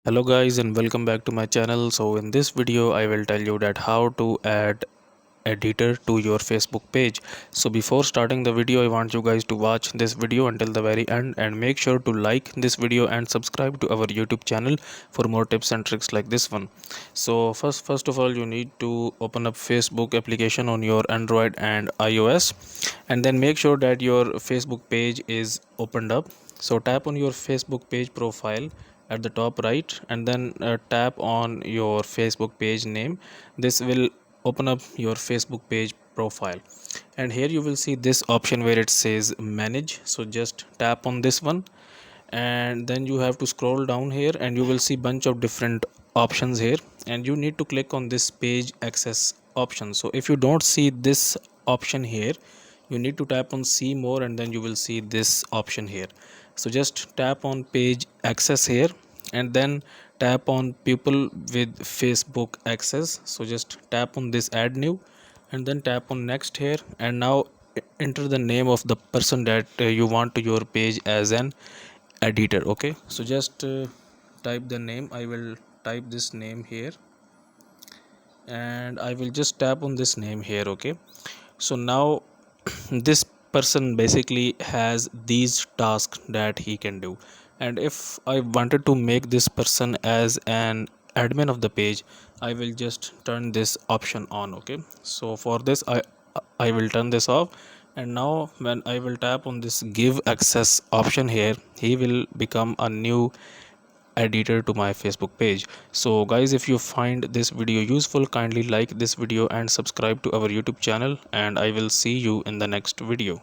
Hello guys and welcome back to my channel. So in this video I will tell you that how to add editor to your Facebook page. So before starting the video I want you guys to watch this video until the very end and make sure to like this video and subscribe to our YouTube channel for more tips and tricks like this one. So first of all you need to open up Facebook application on your Android and iOS, and then make sure that your Facebook page is opened up. So tap on your Facebook page profile at the top right, and then tap on your Facebook page name. This will open up your Facebook page profile, and here you will see this option where it says manage. So just tap on this one, and then you have to scroll down here and you will see bunch of different options here, and you need to click on this page access option. So if you don't see this option here, you need to tap on see more, and then you will see this option here. So just tap on page access here, and then tap on people with Facebook access. So just tap on this add new, and then tap on next here, and now enter the name of the person that you want to your page as an editor. Okay, so just type the name. I will type this name here, and I will just tap on this name here. Okay, so now this person basically has these tasks that he can do, and if I wanted to make this person as an admin of the page, I will just turn this option on. Okay, so for this I will turn this off, and now when I will tap on this give access option here, he will become a new editor to my Facebook page. So guys, if you find this video useful, kindly like this video and subscribe to our YouTube channel, and I will see you in the next video.